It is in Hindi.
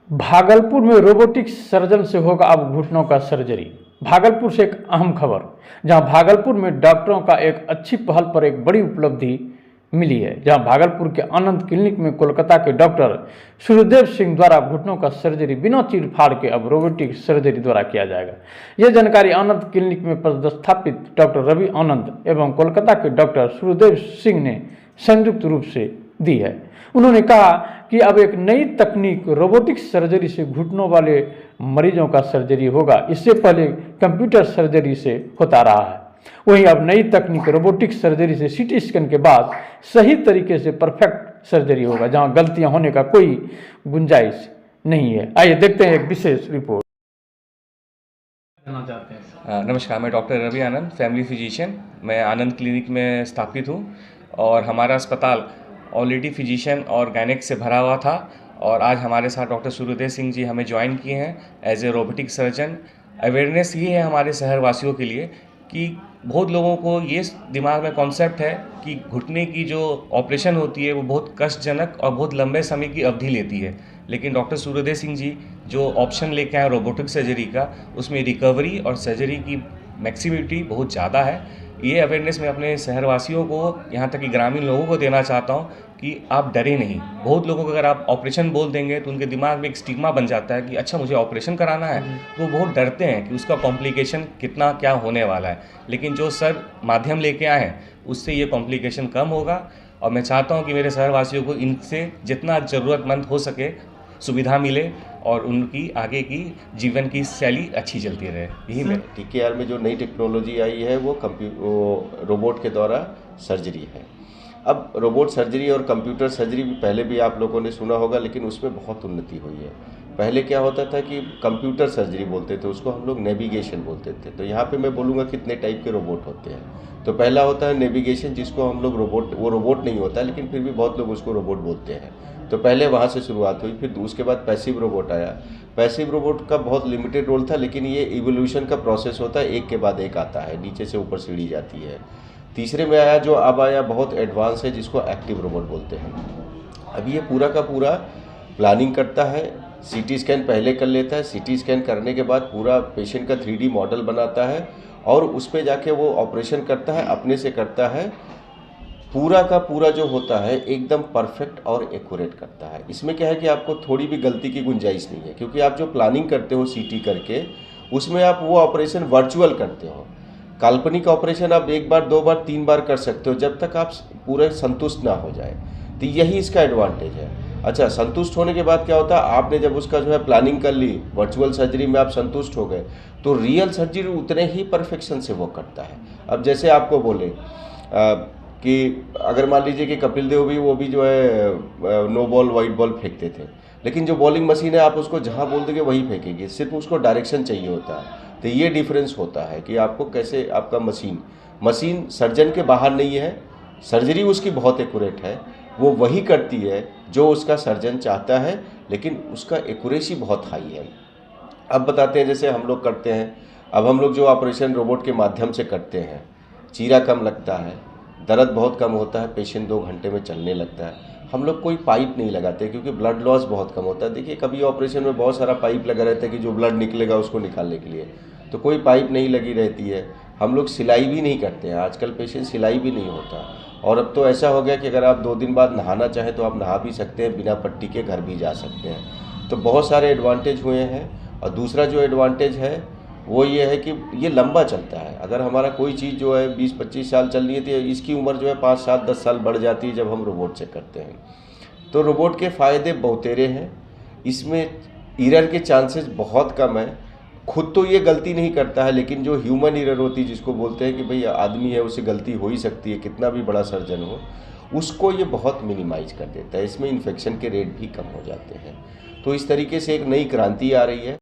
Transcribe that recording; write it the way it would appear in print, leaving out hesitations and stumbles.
भागलपुर में रोबोटिक सर्जन से होगा अब घुटनों का सर्जरी। भागलपुर से एक अहम खबर, जहां भागलपुर में डॉक्टरों का एक अच्छी पहल पर एक बड़ी उपलब्धि मिली है। जहां भागलपुर के आनंद क्लिनिक में कोलकाता के डॉक्टर सूर्यदेव सिंह द्वारा घुटनों का सर्जरी बिना चीरफाड़ के अब रोबोटिक सर्जरी द्वारा किया जाएगा। यह जानकारी आनंद क्लिनिक में पदस्थापित डॉक्टर रवि आनंद एवं कोलकाता के डॉक्टर सूर्यदेव सिंह ने संयुक्त रूप से दी है। उन्होंने कहा कि अब एक नई तकनीक रोबोटिक सर्जरी से घुटनों वाले मरीजों का सर्जरी होगा। इससे पहले कंप्यूटर सर्जरी से होता रहा है। वहीं अब नई तकनीक रोबोटिक सर्जरी से सीटी स्कैन के बाद सही तरीके से परफेक्ट सर्जरी होगा, जहां गलतियां होने का कोई गुंजाइश नहीं है। आइए देखते हैं एक विशेष रिपोर्ट। नमस्कार, मैं डॉक्टर रवि आनंद, फैमिली फिजिशियन। मैं आनंद क्लिनिक में स्थापित हूँ और हमारा अस्पताल ऑलरेडी फिजिशियन और गायनेक से भरा हुआ था और आज हमारे साथ डॉक्टर सूर्यदेव सिंह जी हमें ज्वाइन किए हैं as a robotic surgeon. Awareness ये है हमारे शहरवासियों के लिए कि बहुत लोगों को ये दिमाग में कॉन्सेप्ट है कि घुटने की जो ऑपरेशन होती है वो बहुत कष्टजनक और बहुत लंबे समय की अवधि लेती है, लेकिन डॉक्टर सूर्यदेव सिंह जी जो ऑप्शन लेके आए रोबोटिक सर्जरी का, उसमें रिकवरी और सर्जरी की मैक्सिमिटी बहुत ज़्यादा है। ये अवेयरनेस मैं अपने शहरवासियों को, यहाँ तक कि ग्रामीण लोगों को देना चाहता हूँ कि आप डरे नहीं। बहुत लोगों को अगर आप ऑपरेशन बोल देंगे तो उनके दिमाग में एक स्टिग्मा बन जाता है कि अच्छा मुझे ऑपरेशन कराना है, तो वो बहुत डरते हैं कि उसका कॉम्प्लिकेशन कितना क्या होने वाला है। लेकिन जो सर माध्यम लेके आए हैं उससे ये कॉम्प्लिकेशन कम होगा और मैं चाहता हूँ कि मेरे शहरवासियों को इनसे जितना ज़रूरतमंद हो सके सुविधा मिले और उनकी आगे की जीवन की शैली अच्छी चलती रहे। यही मैं TKR में जो नई टेक्नोलॉजी आई है वो रोबोट के द्वारा सर्जरी है। अब रोबोट सर्जरी और कंप्यूटर सर्जरी भी पहले भी आप लोगों ने सुना होगा, लेकिन उसमें बहुत उन्नति हुई है। पहले क्या होता था कि कंप्यूटर सर्जरी बोलते थे, उसको हम लोग नेविगेशन बोलते थे। तो यहाँ पे मैं बोलूँगा कितने टाइप के रोबोट होते हैं। तो पहला होता है नेविगेशन, जिसको हम लोग रोबोट, वो रोबोट नहीं होता है लेकिन फिर भी बहुत लोग उसको रोबोट बोलते हैं। तो पहले वहाँ से शुरुआत हुई। फिर उसके बाद पैसिव रोबोट आया। पैसिव रोबोट का बहुत लिमिटेड रोल था, लेकिन ये इवोल्यूशन का प्रोसेस होता है, एक के बाद एक आता है, नीचे से ऊपर सीढ़ी जाती है। तीसरे में आया जो अब आया बहुत एडवांस है, जिसको एक्टिव रोबोट बोलते हैं। अब ये पूरा का पूरा प्लानिंग करता है, CT स्कैन पहले कर लेता है, CT स्कैन करने के बाद पूरा पेशेंट का 3D मॉडल बनाता है और उस पर जाके वो ऑपरेशन करता है, अपने से करता है। पूरा का पूरा जो होता है एकदम परफेक्ट और एक्यूरेट करता है। इसमें क्या है कि आपको थोड़ी भी गलती की गुंजाइश नहीं है, क्योंकि आप जो प्लानिंग करते हो CT करके, उसमें आप वो ऑपरेशन वर्चुअल करते हो। काल्पनिक ऑपरेशन आप 1 बार 2 बार 3 बार कर सकते हो, जब तक आप पूरे संतुष्ट ना हो जाए। तो यही इसका एडवांटेज है। अच्छा, संतुष्ट होने के बाद क्या होता है, आपने जब उसका जो है प्लानिंग कर ली, वर्चुअल सर्जरी में आप संतुष्ट हो गए, तो रियल सर्जरी उतने ही परफेक्शन से वो करता है। अब जैसे आपको बोले कि अगर मान लीजिए कि कपिल देव भी, वो भी जो है नो बॉल वाइट बॉल फेंकते थे, लेकिन जो बॉलिंग मशीन है आप उसको जहाँ बोल देंगे वही फेंकेगी, सिर्फ उसको डायरेक्शन चाहिए होता है। तो ये डिफरेंस होता है कि आपको कैसे आपका मशीन सर्जन के बाहर नहीं है। सर्जरी उसकी बहुत एक्यूरेट है, वो वही करती है जो उसका सर्जन चाहता है, लेकिन उसका एक्यूरेसी बहुत हाई है। अब बताते हैं जैसे हम लोग करते हैं। अब हम लोग जो ऑपरेशन रोबोट के माध्यम से करते हैं, चीरा कम लगता है, दर्द बहुत कम होता है, पेशेंट 2 घंटे में चलने लगता है। हम लोग कोई पाइप नहीं लगाते क्योंकि ब्लड लॉस बहुत कम होता है। देखिए कभी ऑपरेशन में बहुत सारा पाइप लगा रहता है कि जो ब्लड निकलेगा उसको निकालने के लिए, तो कोई पाइप नहीं लगी रहती है। हम लोग सिलाई भी नहीं करते हैं, आजकल पेशेंट सिलाई भी नहीं होता। और अब तो ऐसा हो गया कि अगर आप 2 दिन बाद नहाना चाहें तो आप नहा भी सकते हैं, बिना पट्टी के घर भी जा सकते हैं। तो बहुत सारे एडवांटेज हुए हैं। और दूसरा जो एडवांटेज है वो ये है कि ये लंबा चलता है। अगर हमारा कोई चीज़ जो है 20-25 साल चल रही है, तो इसकी उम्र जो है 5, 7, 10 साल बढ़ जाती है जब हम रोबोट से करते हैं। तो रोबोट के फ़ायदे बहुतेरे हैं। इसमें एरर के चांसेस बहुत कम है। खुद तो ये गलती नहीं करता है, लेकिन जो ह्यूमन एरर होती है, जिसको बोलते हैं कि भाई आदमी है, उससे गलती हो ही सकती है, कितना भी बड़ा सर्जन हो, उसको ये बहुत मिनिमाइज कर देता है। इसमें इन्फेक्शन के रेट भी कम हो जाते हैं। तो इस तरीके से एक नई क्रांति आ रही है।